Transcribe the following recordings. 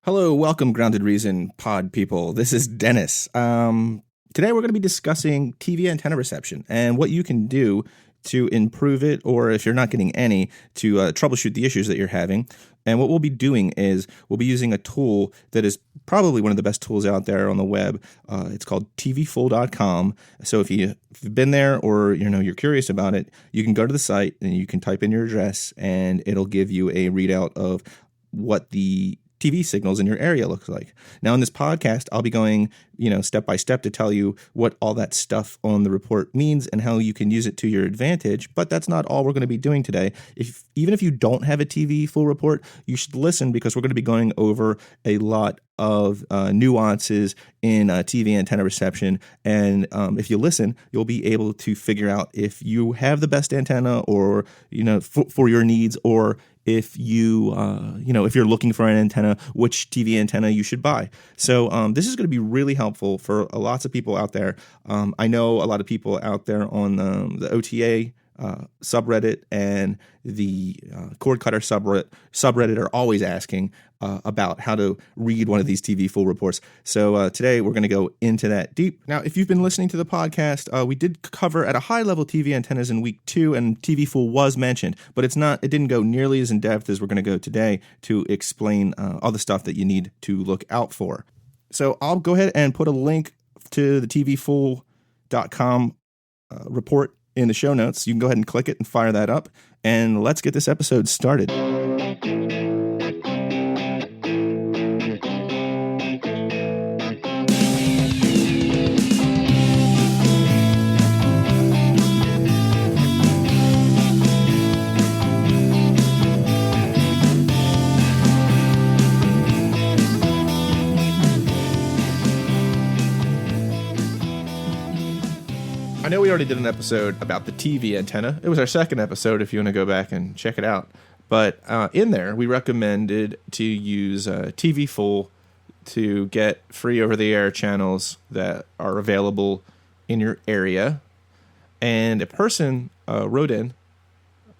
Hello, welcome, Grounded Reason pod people. This is Dennis. Today we're going to be discussing TV antenna reception and what you can do to improve it, or if you're not getting any, to troubleshoot the issues that you're having. And what we'll be doing is we'll be using a tool that is probably one of the best tools out there on the web. It's called tvfool.com. So if you've been there or you're curious about it, you can go to the site and you can type in your address and it'll give you a readout of what the TV signals in your area looks like. Now in this podcast, I'll be going, step by step to tell you what all that stuff on the report means and how you can use it to your advantage. But that's not all we're going to be doing today. Even if you don't have a TV full report, you should listen because we're going to be going over a lot of nuances in TV antenna reception. And if you listen, you'll be able to figure out if you have the best antenna or, for your needs, or if you, if you're looking for an antenna, which TV antenna you should buy. So this is going to be really helpful for lots of people out there. I know a lot of people out there on the OTA subreddit and the cord cutter subreddit are always asking about how to read one of these TV full reports. So today we're going to go into that deep. Now, if you've been listening to the podcast, we did cover at a high level TV antennas in week 2, and TV full was mentioned, but it didn't go nearly as in depth as we're going to go today to explain all the stuff that you need to look out for. So I'll go ahead and put a link to the tvfool.com report in the show notes. You can go ahead and click it and fire that up, and let's get this episode started. I know we already did an episode about the TV antenna. It was our second episode if you want to go back and check it out. But in there, we recommended to use TV Full to get free over-the-air channels that are available in your area. And a person wrote in,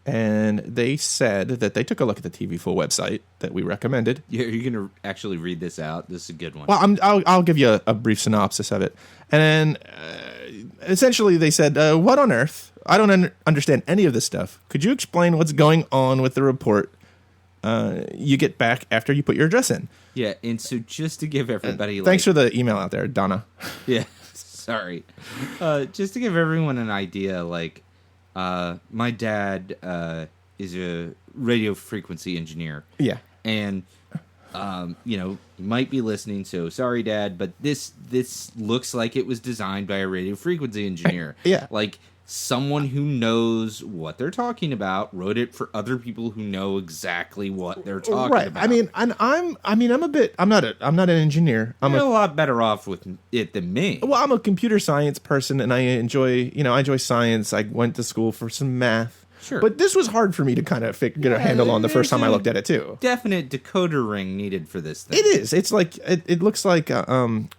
and they said that they took a look at the TV Full website that we recommended. Yeah, you're going to actually read this out? This is a good one. Well, I'll give you a brief synopsis of it. And then essentially they said, what on earth? I don't understand any of this stuff. Could you explain what's going on with the report you get back after you put your address in? Yeah, and so just to give everybody... Thanks for the email out there, Donna. Yeah, sorry. Just to give everyone an idea, my dad is a radio frequency engineer. Yeah. And, you might be listening, so sorry, Dad, but this looks like it was designed by a radio frequency engineer. Yeah. Like, someone who knows what they're talking about wrote it for other people who know exactly what they're talking about. I mean, I'm not an engineer. You're a lot better off with it than me. Well, I'm a computer science person, and I enjoy science. I went to school for some math. Sure. But this was hard for me to kind of get a handle on the first time I looked at it too. Definite decoder ring needed for this thing. It is. It's like it looks like a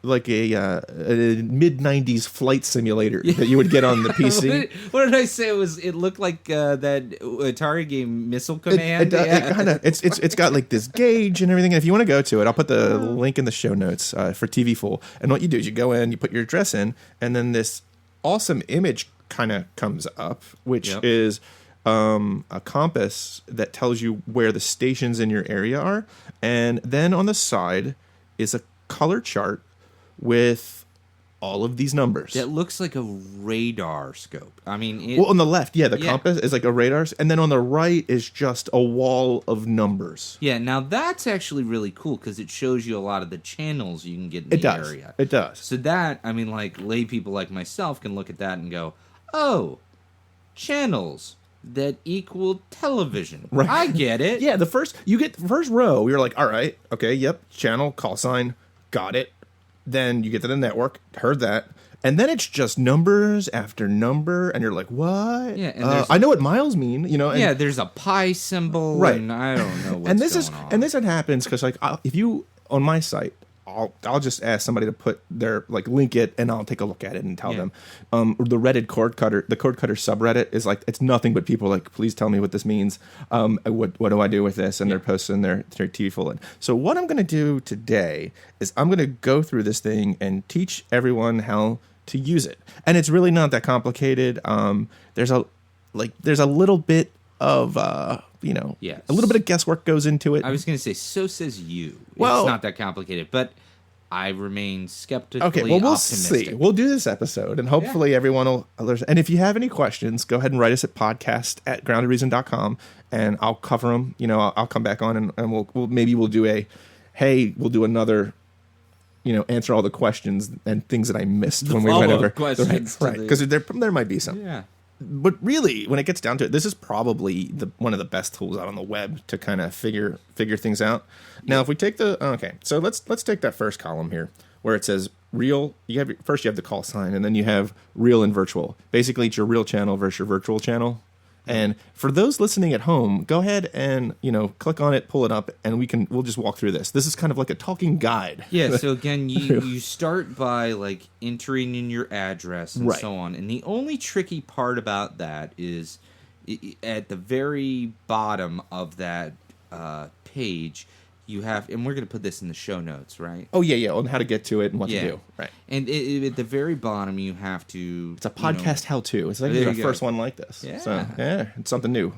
mid-90s flight simulator that you would get on the PC. What did I say? It looked like that Atari game Missile Command. It's got like this gauge and everything. And if you want to go to it, I'll put the link in the show notes for TV Full. And what you do is you go in, you put your address in, and then this awesome image kind of comes up, which is a compass that tells you where the stations in your area are. And then on the side is a color chart with all of these numbers. That looks like a radar scope. I mean... on the left, the compass is like a radar. And then on the right is just a wall of numbers. Yeah, now that's actually really cool because it shows you a lot of the channels you can get in the area. It does. So that, I mean, like, lay people like myself can look at that and go, oh, channels that equal television. Right. I get it. Yeah, you get the first row. You're like, all right, okay, yep, channel, call sign, got it. Then you get to the network, heard that. And then it's just numbers after number, and you're like, what? Yeah, and I know what miles mean, And, there's a pi symbol, right. And I don't know what's going on. And this happens because, like, if you, on my site, I'll just ask somebody to put their link it, and I'll take a look at it and tell them. The Reddit cord cutter subreddit is it's nothing but people please tell me what this means. What do I do with this? And they're posting their TV full in. So what I'm going to do today is I'm going to go through this thing and teach everyone how to use it, and it's really not that complicated. There's a little bit of a little bit of guesswork goes into it. I was going to say, so says you. Well, it's not that complicated, but I remain skeptically okay, well, we'll optimistic. see. We'll do this episode, and hopefully everyone will. And if you have any questions, go ahead and write us at podcast@groundedreason.com, and I'll cover them. I'll come back on, and we'll do another. Answer all the questions and things that I missed when we went over questions, right? Because there might be some. Yeah. But really, when it gets down to it, this is probably one of the best tools out on the web to kind of figure things out. Now, if we take so let's take that first column here where it says real. You have the call sign, and then you have real and virtual. Basically, it's your real channel versus your virtual channel. And for those listening at home, go ahead and click on it, pull it up, and we'll just walk through this. This is kind of like a talking guide. Yeah. So again, you start by entering in your address and so on. And the only tricky part about that is at the very bottom of that page. You have, and we're going to put this in the show notes, right? Oh, yeah, on how to get to it and what to do. Right. And at the very bottom, you have to... It's a podcast how-to. It's the first one like this. Yeah. So, it's something new.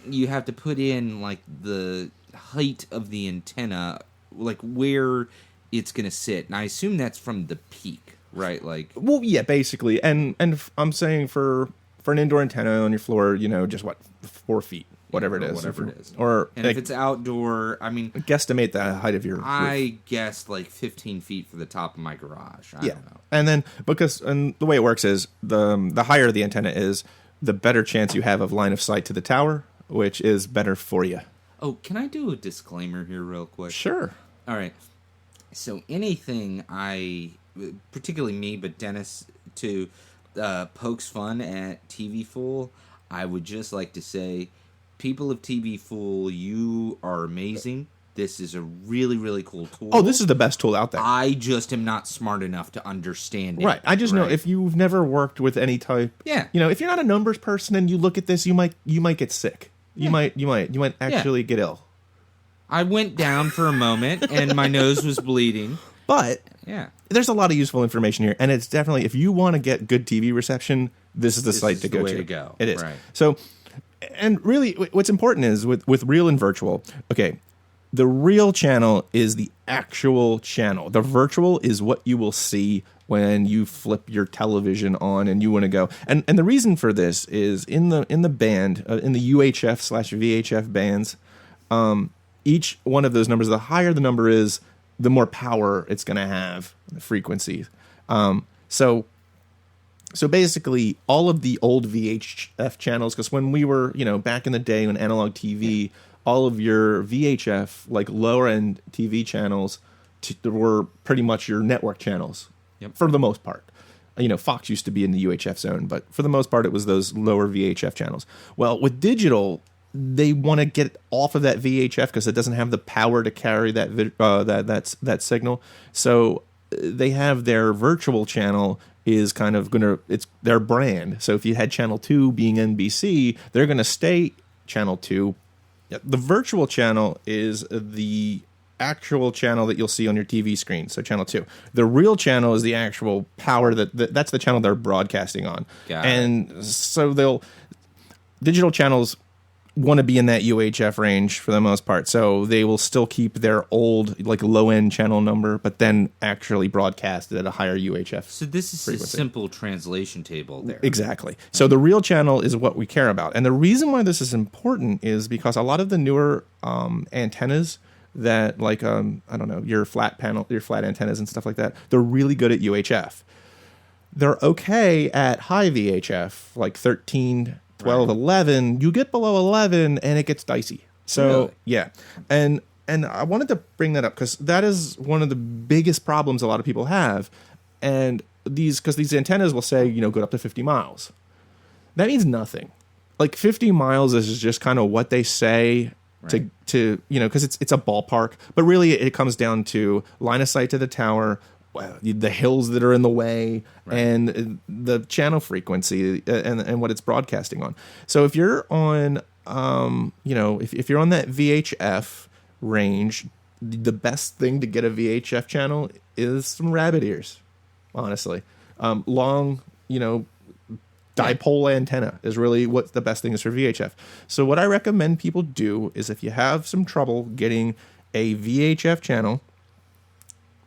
You have to put in, the height of the antenna, where it's going to sit. And I assume that's from the peak, right? Well, yeah, basically. And I'm saying for an indoor antenna on your floor, just 4 feet. Whatever it is. Or and if it's outdoor, I mean... Guesstimate the height of your roof. I guessed 15 feet for the top of my garage. I don't know. And then, the way it works is, the higher the antenna is, the better chance you have of line of sight to the tower, which is better for you. Oh, can I do a disclaimer here real quick? Sure. All right. So anything particularly me, but Dennis, to pokes fun at TV Fool, I would just like to say... People of TV Fool, you are amazing. This is a really, really cool tool. Oh, this is the best tool out there. I just am not smart enough to understand it. Right. I just know if you've never worked with any type. Yeah. If you're not a numbers person and you look at this, you might get sick. You might actually get ill. I went down for a moment and my nose was bleeding. But there's a lot of useful information here, and it's definitely, if you want to get good TV reception, this is the site to go to. This is the way to go. It is. Right. So. And really, what's important is with real and virtual, the real channel is the actual channel. The virtual is what you will see when you flip your television on and you want to go. And the reason for this is in the band, in the UHF/VHF bands, each one of those numbers, the higher the number is, the more power it's going to have, the frequency. So basically, all of the old VHF channels, because when we were, back in the day on analog TV, all of your VHF, lower-end TV channels, were pretty much your network channels, for the most part. Fox used to be in the UHF zone, but for the most part, it was those lower VHF channels. Well, with digital, they want to get off of that VHF because it doesn't have the power to carry that signal. So they have their virtual channel is kind of it's their brand. So if you had channel 2 being NBC, they're going to stay channel 2. The virtual channel is the actual channel that you'll see on your TV screen, so channel 2. The real channel is the actual power that's the channel they're broadcasting on. And so digital channels want to be in that UHF range for the most part, so they will still keep their old low-end channel number, but then actually broadcast it at a higher UHF So this is frequency. A simple translation table there. Exactly. So the real channel is what we care about, and the reason why this is important is because a lot of the newer antennas that your flat antennas and stuff like that, they're really good at UHF. They're okay at high VHF, 13, 12, 11, you get below 11 and it gets dicey. So, yeah. And I wanted to bring that up because that is one of the biggest problems a lot of people have. And because these antennas will say, go up to 50 miles. That means nothing. 50 miles is just kind of what they say Right. to because it's a ballpark, but really it comes down to line of sight to the tower, the hills that are in the way, Right. and the channel frequency and what it's broadcasting on. So if you're on if you're on that VHF range, the best thing to get a VHF channel is some rabbit ears, honestly. Long, dipole antenna is really what the best thing is for VHF. So what I recommend people do is, if you have some trouble getting a VHF channel,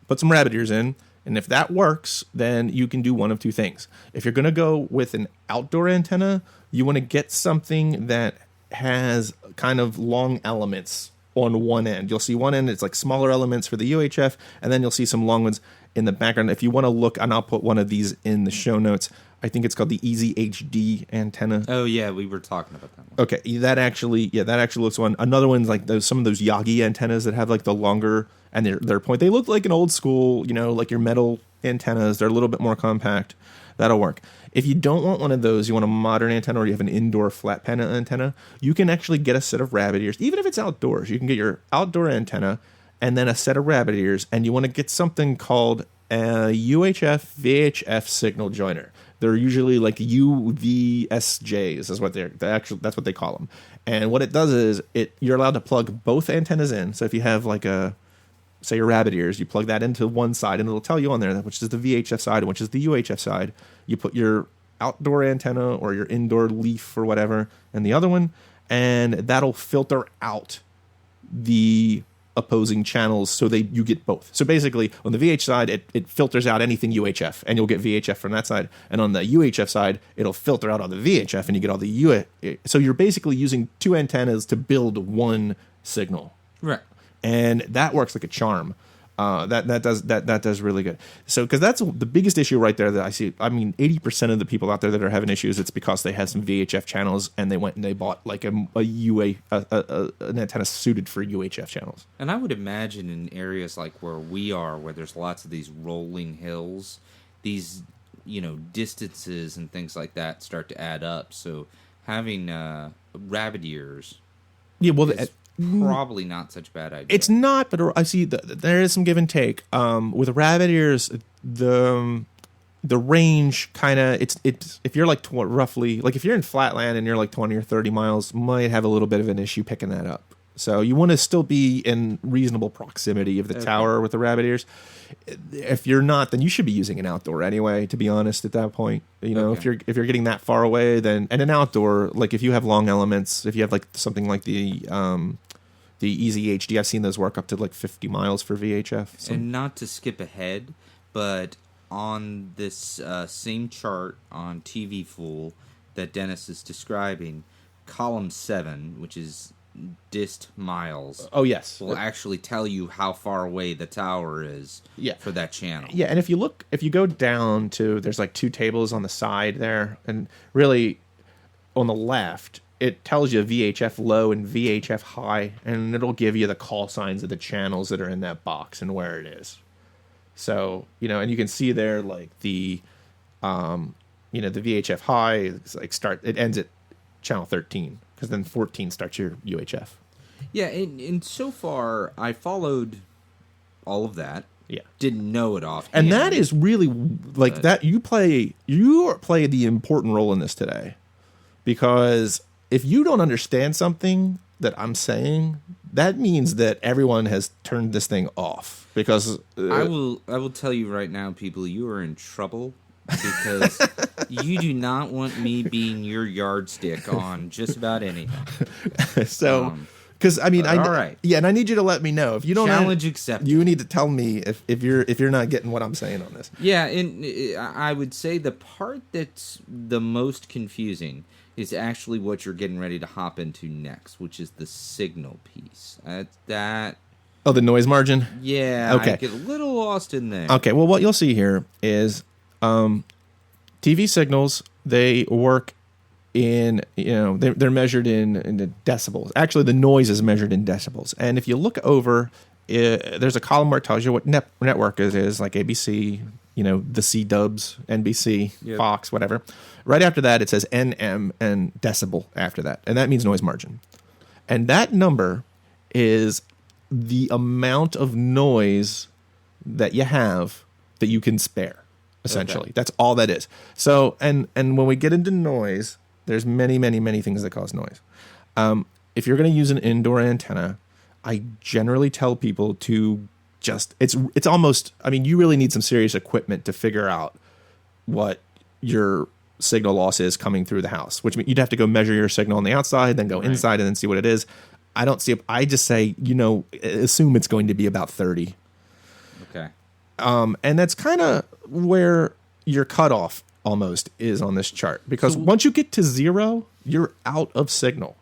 put some rabbit ears in, and if that works, then you can do one of two things. If you're going to go with an outdoor antenna, you want to get something that has kind of long elements on one end. You'll see one end, it's like smaller elements for the UHF, and then you'll see some long ones in the background. If you want to look, and I'll put one of these in the show notes, I think it's called the Easy HD antenna. Oh yeah, we were talking about that one. Okay, that actually looks one. Another one's like some of those Yagi antennas that have like the longer and their point. They look like an old school, like your metal antennas. They're a little bit more compact. That'll work. If you don't want one of those, you want a modern antenna, or you have an indoor flat panel antenna, you can actually get a set of rabbit ears. Even if it's outdoors, you can get your outdoor antenna and then a set of rabbit ears, and you want to get something called a Uhf Vhf Signal Jointer. They're usually like UVSJs is what that's what they call them. And what it does is you're allowed to plug both antennas in. So if you have like say your rabbit ears, you plug that into one side, and it'll tell you on there which is the VHF side and which is the UHF side. You put your outdoor antenna or your indoor leaf or whatever in the other one, and that'll filter out the opposing channels so you get both. So basically on the VH side, it filters out anything UHF, and you'll get VHF from that side. And on the UHF side, it'll filter out all the VHF, and you get all the UHF. So you're basically using two antennas to build one signal. Right. And that works like a charm. That does really good. So, because that's the biggest issue right there that I see. I mean, 80% of the people out there that are having issues, it's because they have some VHF channels and they went and they bought like an antenna suited for UHF channels. And I would imagine in areas like where we are, where there's lots of these rolling hills, these distances and things like that start to add up. So having rabbit ears, is probably not such a bad idea. It's not, but I see there is some give and take. With rabbit ears, the range kind of it's if you're like roughly, like if you're in flatland and you're like 20 or 30 miles, might have a little bit of an issue picking that up. So you want to still be in reasonable proximity of the tower with the rabbit ears. If you're not, then you should be using an outdoor anyway, to be honest, at that point. If you're getting that far away, then, and an outdoor, like if you have long elements, if you have like something like the Easy HD, I've seen those work up to like 50 miles for VHF. So. And not to skip ahead, but on this same chart on TV Fool that Dennis is describing, column 7, which is dist miles. Oh, yes. Will actually tell you how far away the tower is for that channel. Yeah, and if you go down to, there's like two tables on the side there, and really on the left, it tells you VHF low and VHF high, and it'll give you the call signs of the channels that are in that box and where it is. So, and you can see there like the VHF high is like it ends at channel 13, because then 14 starts your UHF. Yeah, and so far I followed all of that. Yeah, didn't know it off, and that is really like that. You play the important role in this today, because if you don't understand something that I'm saying, that means that everyone has turned this thing off. Because I will tell you right now, people, you are in trouble, because you do not want me being your yardstick on just about anything. So, because all right, yeah, and I need you to let me know if you don't challenge accepted. You need to tell me if you're not getting what I'm saying on this. Yeah, and I would say the part that's the most confusing is actually what you're getting ready to hop into next, which is the signal piece. That. Oh, the noise margin? Yeah, okay. I get a little lost in there. Okay, well, what you'll see here is TV signals, they work in, they're measured in the decibels. Actually, the noise is measured in decibels. And if you look over, there's a column where it tells you what network it is, like ABC, the C-dubs, NBC, Fox, whatever. Right after that, it says NM and decibel after that. And that means noise margin. And that number is the amount of noise that you have that you can spare, essentially. Okay. That's all that is. So, and when we get into noise, there's many, many, many things that cause noise. If you're going to use an indoor antenna, I generally tell people to just, it's almost, I mean, you really need some serious equipment to figure out what your signal loss is coming through the house, which means you'd have to go measure your signal on the outside, then go inside and then see what it is. I don't see, I just say, assume it's going to be about 30. Okay. And that's kind of where your cutoff almost is on this chart, because once you get to 0, you're out of signal.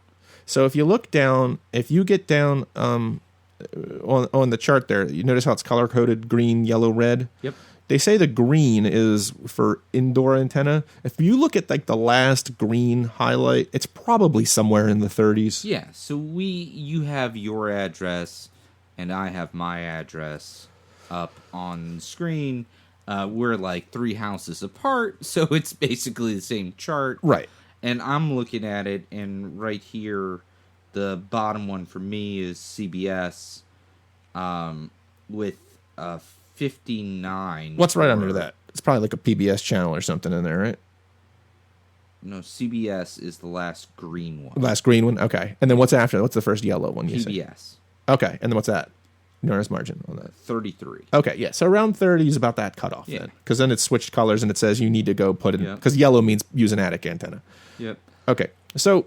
So if you look down, if you get down on the chart there, you notice how it's color coded: green, yellow, red. Yep. They say the green is for indoor antenna. If you look at like the last green highlight, it's probably somewhere in the 30s. Yeah. So you have your address, and I have my address up on screen. We're like 3 houses apart, so it's basically the same chart. Right. And I'm looking at it, and right here, the bottom one for me is CBS with 59. What's right under that? It's probably like a PBS channel or something in there, right? No, CBS is the last green one. Last green one? Okay. And then what's after that? What's the first yellow one you PBS. say? Okay. And then what's that? Notice margin on that. 33. Okay, yeah. So around 30 is about that cutoff then. Because then it's switched colors and it says you need to go put in, because yellow means use an attic antenna. Yep. Okay. So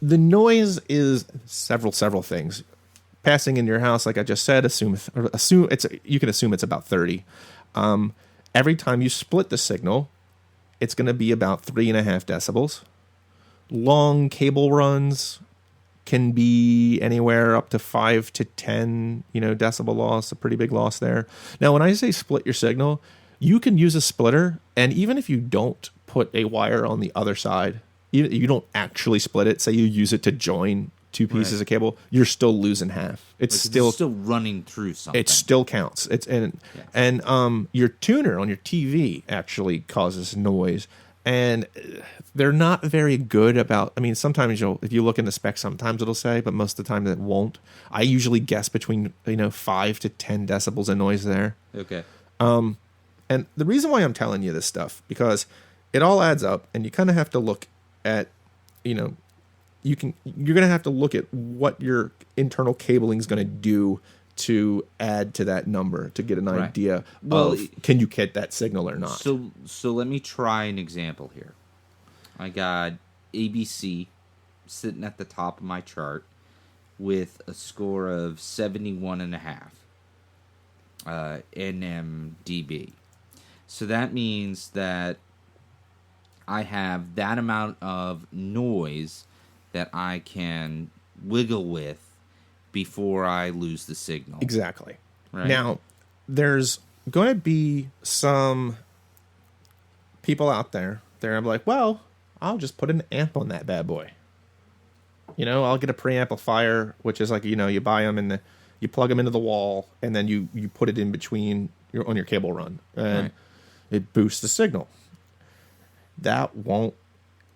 the noise is several things. Passing in your house, like I just said, assume you can assume it's about 30. Every time you split the signal, it's going to be about 3.5 decibels. Long cable runs can be anywhere up to 5 to 10, decibel loss, a pretty big loss there. Now, when I say split your signal, you can use a splitter, and even if you don't put a wire on the other side, you don't actually split it, say you use it to join 2 pieces of cable, you're still losing half. It's still running through something. It still counts. And your tuner on your TV actually causes noise. And they're not very good about, I mean, sometimes if you look in the specs, sometimes it'll say, but most of the time it won't. I usually guess between, 5 to 10 decibels of noise there. Okay. And the reason why I'm telling you this stuff, because it all adds up, and you kind of have to look at, you're going to have to look at what your internal cabling is going to do to add to that number to get an idea of can you get that signal or not. So let me try an example here. I got ABC sitting at the top of my chart with a score of 71.5 NMDB. So that means that I have that amount of noise that I can wiggle with before I lose the signal. Exactly. Right. Now, there's going to be some people out there. They're like, well, I'll just put an amp on that bad boy. I'll get a preamplifier, which is like, you buy them and you plug them into the wall, and then you put it in between on your cable run, and it boosts the signal. That won't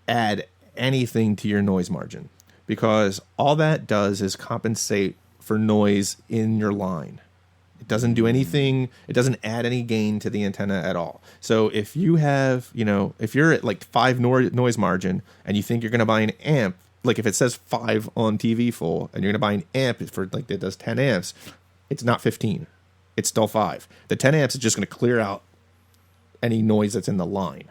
add anything to your noise margin, because all that does is compensate for noise in your line. It doesn't do anything. It doesn't add any gain to the antenna at all. So if you have, if you're at like 5 noise margin and you think you're going to buy an amp, like if it says 5 on TV full and you're going to buy an amp for like that does 10 amps, it's not 15. It's still 5. The 10 amps is just going to clear out any noise that's in the line.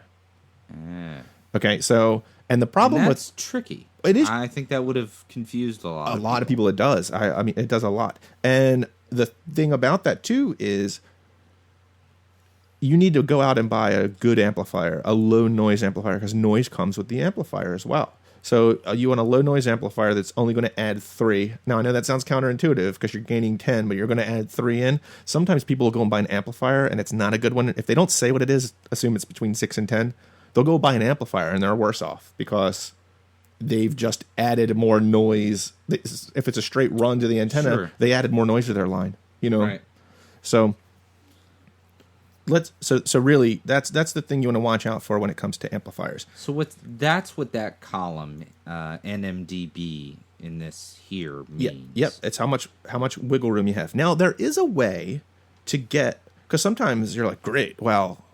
Okay, so, and the problem that's tricky. It is. I think that would have confused a lot. A lot of people it does. I mean, it does a lot. And the thing about that too is you need to go out and buy a good amplifier, a low noise amplifier, because noise comes with the amplifier as well. So you want a low noise amplifier that's only going to add 3. Now, I know that sounds counterintuitive because you're gaining 10, but you're going to add 3 in. Sometimes people will go and buy an amplifier and it's not a good one. If they don't say what it is, assume it's between 6 and 10. They'll go buy an amplifier and they're worse off because they've just added more noise. If it's a straight run to the antenna, they added more noise to their line, Right. So so really that's the thing you want to watch out for when it comes to amplifiers. So that's what that column NMDB in this here means. Yep. It's how much wiggle room you have. Now there is a way to get, because sometimes you're like, great, well,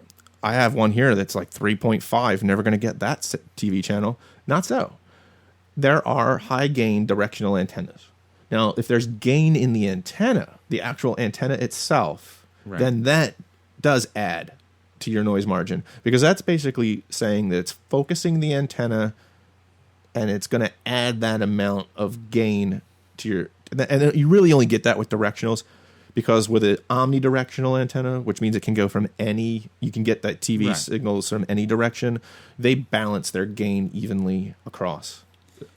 I have one here that's like 3.5, never going to get that TV channel. Not so. There are high gain directional antennas. Now, if there's gain in the antenna, the actual antenna itself, right, then that does add to your noise margin, because that's basically saying that it's focusing the antenna and it's going to add that amount of gain to your, and you really only get that with directionals, because with an omnidirectional antenna, which means it can go from any, you can get that TV right, signals from any direction, they balance their gain evenly across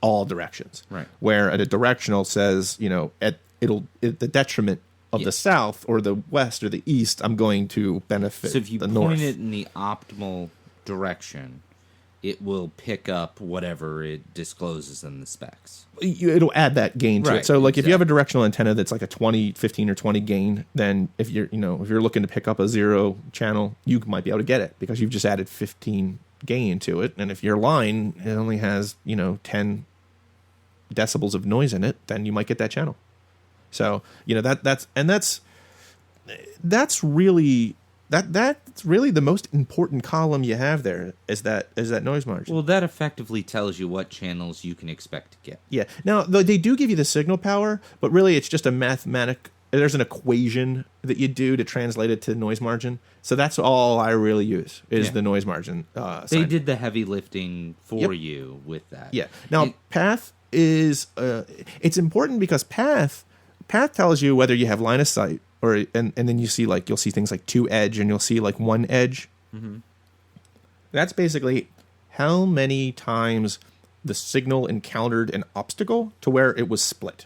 all directions. Right. Where at a directional says, at the detriment of the south or the west or the east, I'm going to benefit So if you the point north. it in the optimal direction, it will pick up whatever it discloses in the specs. It'll add that gain to Right, it. So like if you have a exactly. directional antenna that's like a 15 or 20 gain, then if you're looking to pick up a 0 channel, you might be able to get it because you've just added 15 gain to it. And if your line it only has 10 decibels of noise in it, then you might get that channel. So that's really the most important column you have there is that noise margin. Well, that effectively tells you what channels you can expect to get. Yeah. Now, though they do give you the signal power, but really it's just a mathematic. There's an equation that you do to translate it to noise margin. So that's all I really use is the noise margin. They did the heavy lifting for you with that. Yeah. Now, path is it's important because path tells you whether you have line of sight and then you see you'll see things like 2 edge and you'll see like 1 edge. Mm-hmm. That's basically how many times the signal encountered an obstacle to where it was split.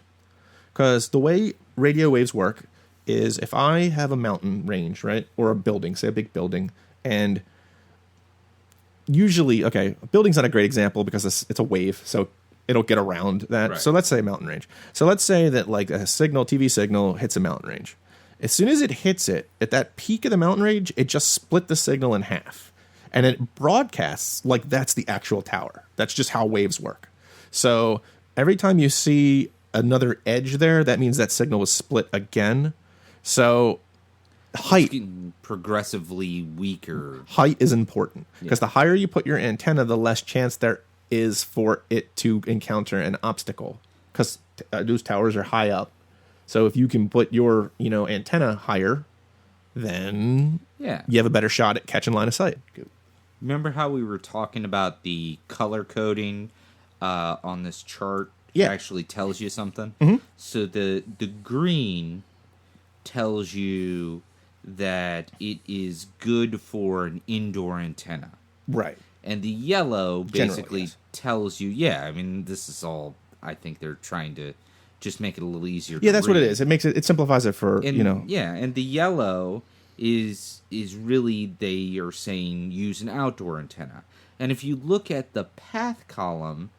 Because the way radio waves work is if I have a mountain range, right, or a building, say a big building, and usually, a building's not a great example because it's a wave, so it'll get around that. Right. So let's say a mountain range. So let's say that like a TV signal hits a mountain range. As soon as it hits it, at that peak of the mountain range, it just split the signal in half. And it broadcasts like that's the actual tower. That's just how waves work. So every time you see another edge there, that means that signal was split again. So height, it's getting progressively weaker. Height is important because the higher you put your antenna, the less chance there is for it to encounter an obstacle because those towers are high up. So if you can put your antenna higher, then you have a better shot at catching line of sight. Remember how we were talking about the color coding on this chart? It actually tells you something. Mm-hmm. So the green tells you that it is good for an indoor antenna. Right. And the yellow basically yes. tells you, this is all, I think they're trying to just make it a little easier to that's read. what it is. It simplifies it for, Yeah, and the yellow is really, they are saying use an outdoor antenna. And if you look at the path column,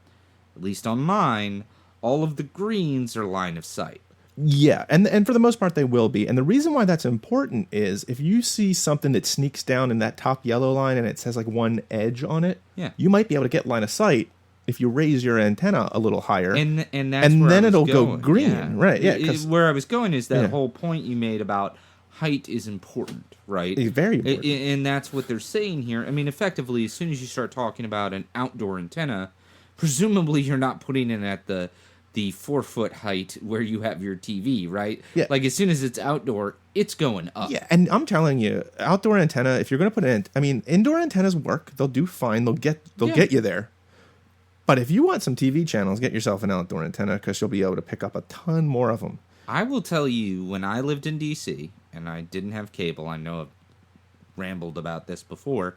at least on mine, all of the greens are line of sight. Yeah, and for the most part they will be. And the reason why that's important is if you see something that sneaks down in that top yellow line and it says like 1 edge on it, you might be able to get line of sight if you raise your antenna a little higher. And that's and where then it'll going. Go green. Right, yeah. Where I was going is that whole point you made about height is important, right? It's very important. And that's what they're saying here. I mean, effectively, as soon as you start talking about an outdoor antenna, presumably you're not putting it at the 4-foot height where you have your TV, right? Yeah. Like, as soon as it's outdoor, it's going up. Yeah, and I'm telling you, outdoor antenna, if you're going to put in, indoor antennas work. They'll do fine. They'll get you there. But if you want some TV channels, get yourself an outdoor antenna because you'll be able to pick up a ton more of them. I will tell you, when I lived in D.C., and I didn't have cable, I know I've rambled about this before,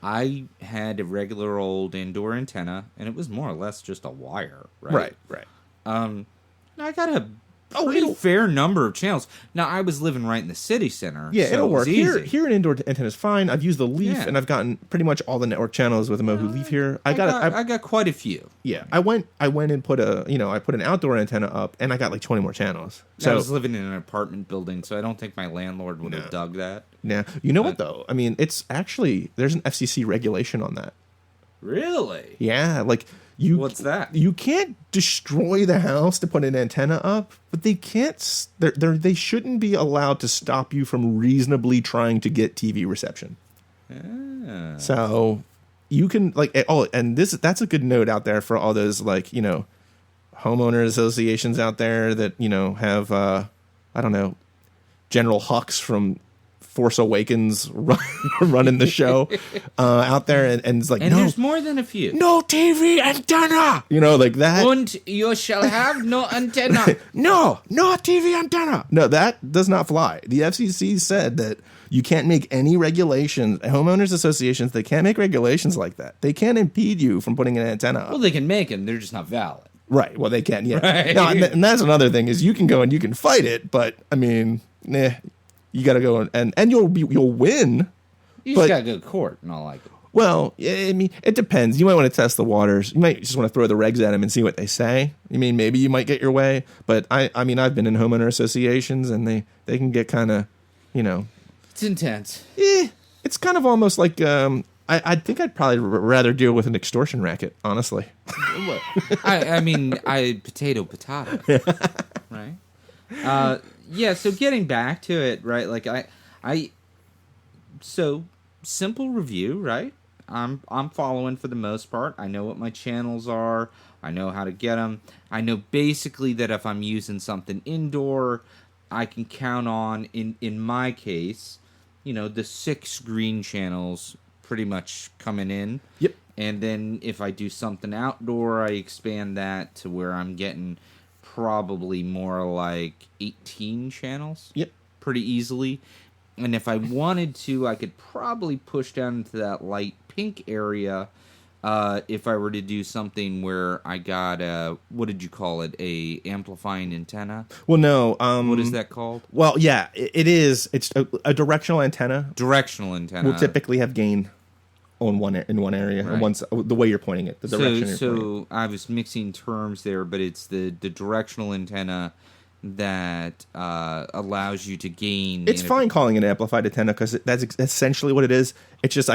I had a regular old indoor antenna, and it was more or less just a wire, right? Right. I got a pretty fair number of channels. Now, I was living right in the city center. Yeah, so it'll it was work. Easy. Here an indoor antenna is fine. I've used the Leaf, and I've gotten pretty much all the network channels with a Mohu Leaf here. I got quite a few. Yeah, I went and put I put an outdoor antenna up, and I got like 20 more channels. So I was living in an apartment building, so I don't think my landlord would have dug that. Yeah, you know what though? I mean, it's actually there's an FCC regulation on that. Really? Yeah, like What's that? You can't destroy the house to put an antenna up, but they can't. They shouldn't be allowed to stop you from reasonably trying to get TV reception. Ah. So you can that's a good note out there for all those homeowner associations out there that have I don't know, General Hux from Force Awakens running the show out there, and it's like, and no, there's more than a few. No TV antenna, like that. And you shall have no antenna. no TV antenna. No, that does not fly. The FCC said that you can't make any regulations. Homeowners associations, they can't make regulations like that. They can't impede you from putting an antenna up. Well, they can make them. They're just not valid. Right. Well, they can. Yeah. Right. No, and that's another thing is you can go and you can fight it, but I mean, you got to go and you'll win. You just got to go to court and all like it. Well, I mean, it depends. You might want to test the waters. You might just want to throw the regs at them and see what they say. I mean, maybe you might get your way, but I mean, I've been in homeowner associations and they can get kind of, It's intense. It's kind of almost like I think I'd probably rather deal with an extortion racket, honestly. I mean, potato, right? Yeah. So getting back to it, right? Like so simple review, right? I'm following for the most part. I know what my channels are. I know how to get them. I know basically that if I'm using something indoor, I can count on in my case, the 6 green channels pretty much coming in. Yep. And then if I do something outdoor, I expand that to where I'm getting probably more like 18 channels. Yep. Pretty easily. And if I wanted to, I could probably push down into that light pink area if I were to do something where I got what did you call it? A amplifying antenna? Well, no. What is that called? Well, yeah, it is. It's a directional antenna. Directional antenna. Will typically have gain in one area, right. The way you're pointing it, the direction you're pointing it. I was mixing terms there, but it's the directional antenna that allows you to gain. It's fine calling it an amplified antenna because that's essentially what it is. It's just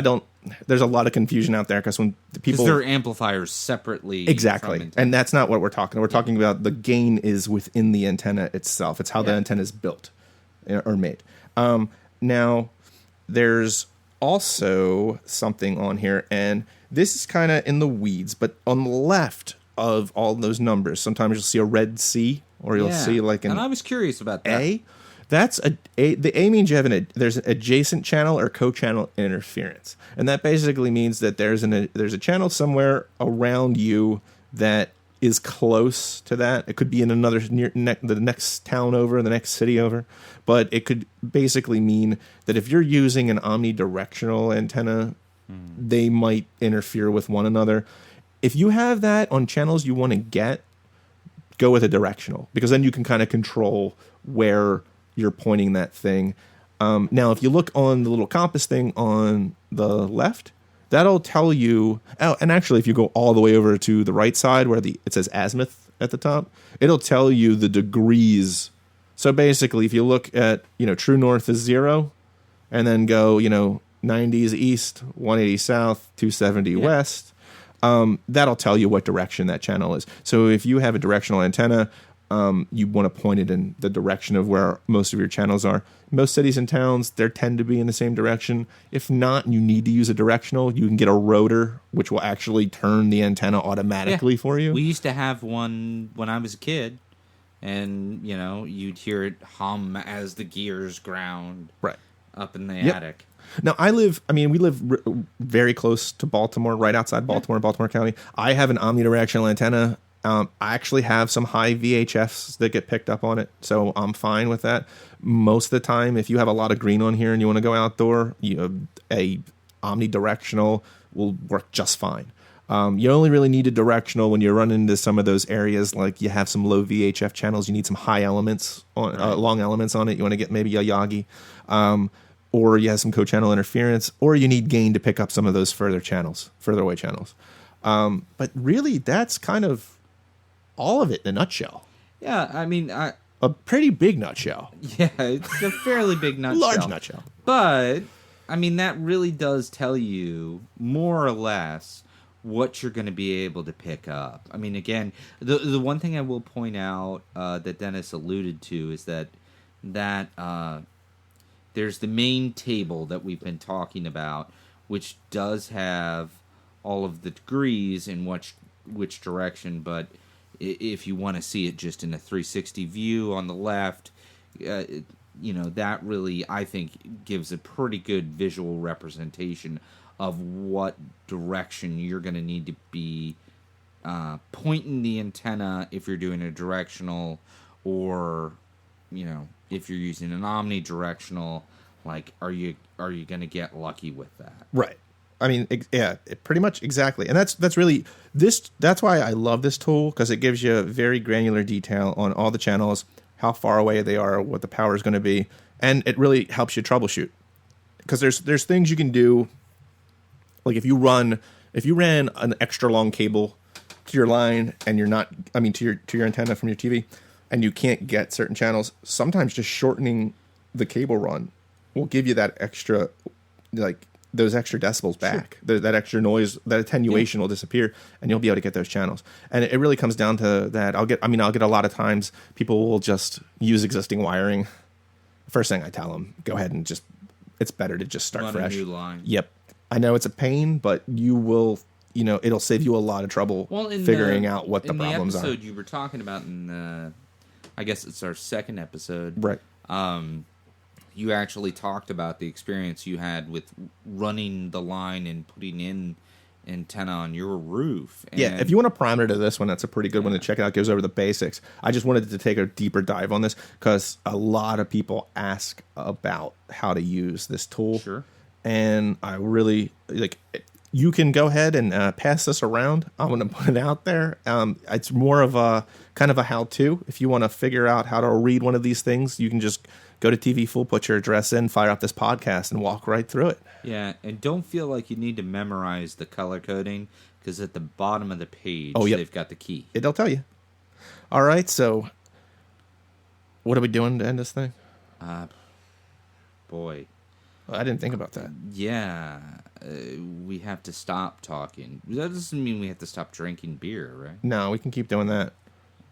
there's a lot of confusion out there because when people there are amplifiers separatly exactly, and that's not what we're talking. We're talking about the gain is within the antenna itself. It's how the antenna is built or made. Now there's also something on here, and this is kind of in the weeds, but on the left of all those numbers, sometimes you'll see a red C. Or you'll see like and I was curious about that. A. That's the A means you have there's an adjacent channel or co-channel interference, and that basically means that there's a channel somewhere around you that is close to that. It could be in another the next town over, the next city over, but it could basically mean that if you're using an omnidirectional antenna, they might interfere with one another. If you have that on channels you want to get, go with a directional, because then you can kind of control where you're pointing that thing. Now, if you look on the little compass thing on the left, that'll tell you. Oh, and actually, if you go all the way over to the right side where it says azimuth at the top, it'll tell you the degrees. So basically, if you look at true north is 0, and then go 90s east, 180 south, 270 west. That'll tell you what direction that channel is. So if you have a directional antenna, you want to point it in the direction of where most of your channels are. Most cities and towns, they tend to be in the same direction. If not, you need to use a directional. You can get a rotor, which will actually turn the antenna automatically for you. We used to have one when I was a kid, and you'd hear it hum as the gears ground up in the attic. Now, we live very close to Baltimore, right outside Baltimore, Baltimore County. I have an omnidirectional antenna. I actually have some high VHFs that get picked up on it, so I'm fine with that. Most of the time, if you have a lot of green on here and you want to go outdoor, a omnidirectional will work just fine. You only really need a directional when you run into some of those areas, like you have some low VHF channels. You need some high elements on long elements on it. You want to get maybe a Yagi, or you have some co-channel interference, or you need gain to pick up some of those further away channels. But really, that's kind of all of it in a nutshell. Yeah, I mean, A pretty big nutshell. yeah, it's a fairly big nutshell. Large nutshell. But, I mean, that really does tell you, more or less, what you're going to be able to pick up. I mean, again, the one thing I will point out that Dennis alluded to is that there's the main table that we've been talking about, which does have all of the degrees in which direction, but if you want to see it just in a 360 view on the left, that really, I think, gives a pretty good visual representation of what direction you're going to need to be pointing the antenna if you're doing a directional, or if you're using an omnidirectional. Like, are you going to get lucky with that? Right. I mean, pretty much exactly. And that's really this. That's why I love this tool, because it gives you very granular detail on all the channels, how far away they are, what the power is going to be, and it really helps you troubleshoot. Because there's things you can do. Like if you ran an extra long cable to your line, and to your antenna from your TV, and you can't get certain channels, sometimes just shortening the cable run will give you that extra, like those extra decibels back. Sure. That extra noise, that attenuation will disappear, and you'll be able to get those channels. And it really comes down to that. I'll get a lot of times people will just use existing wiring. First thing I tell them, go ahead and it's better to just start fresh. Run a new line. Yep. I know it's a pain, but you will, it'll save you a lot of trouble figuring out what the problems are. In the episode you were talking about I guess it's our second episode. Right. You actually talked about the experience you had with running the line and putting in antenna on your roof. And if you want a primer to this one, that's a pretty good one to check out. It goes over the basics. I just wanted to take a deeper dive on this because a lot of people ask about how to use this tool. Sure. And I really you can go ahead and pass this around. I'm going to put it out there. It's more of a kind of a how-to. If you want to figure out how to read one of these things, you can just go to TV Fool, put your address in, fire up this podcast, and walk right through it. Yeah, and don't feel like you need to memorize the color coding, because at the bottom of the page, they've got the key. It'll tell you. All right, so what are we doing to end this thing? Boy. Well, I didn't think about that. Yeah, we have to stop talking. That doesn't mean we have to stop drinking beer, right? No, we can keep doing that.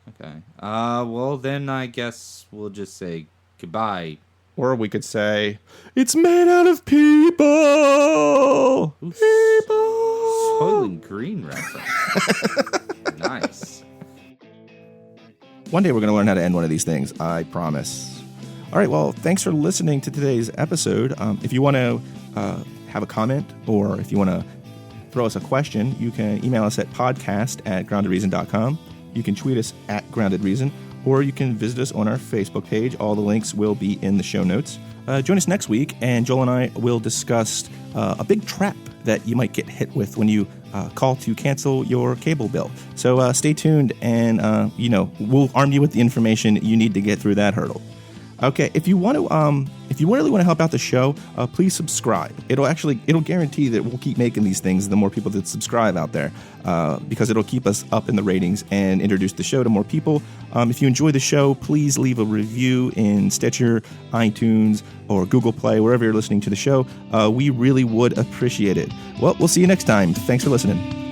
Okay. Well, then I guess we'll just say goodbye. Or we could say, it's made out of people. Ooh, people. Soylent Green reference. Nice. One day we're going to learn how to end one of these things, I promise. All right, well, thanks for listening to today's episode. If you want to have a comment, or if you want to throw us a question, you can email us at podcast@groundedreason.com. You can tweet us at groundedreason, or you can visit us on our Facebook page. All the links will be in the show notes. Join us next week, and Joel and I will discuss a big trap that you might get hit with when you call to cancel your cable bill. So stay tuned, and we'll arm you with the information you need to get through that hurdle. Okay, if you really want to help out the show, please subscribe. It'll guarantee that we'll keep making these things the more people that subscribe out there, because it'll keep us up in the ratings and introduce the show to more people. If you enjoy the show, please leave a review in Stitcher, iTunes, or Google Play, wherever you're listening to the show. We really would appreciate it. Well, we'll see you next time. Thanks for listening.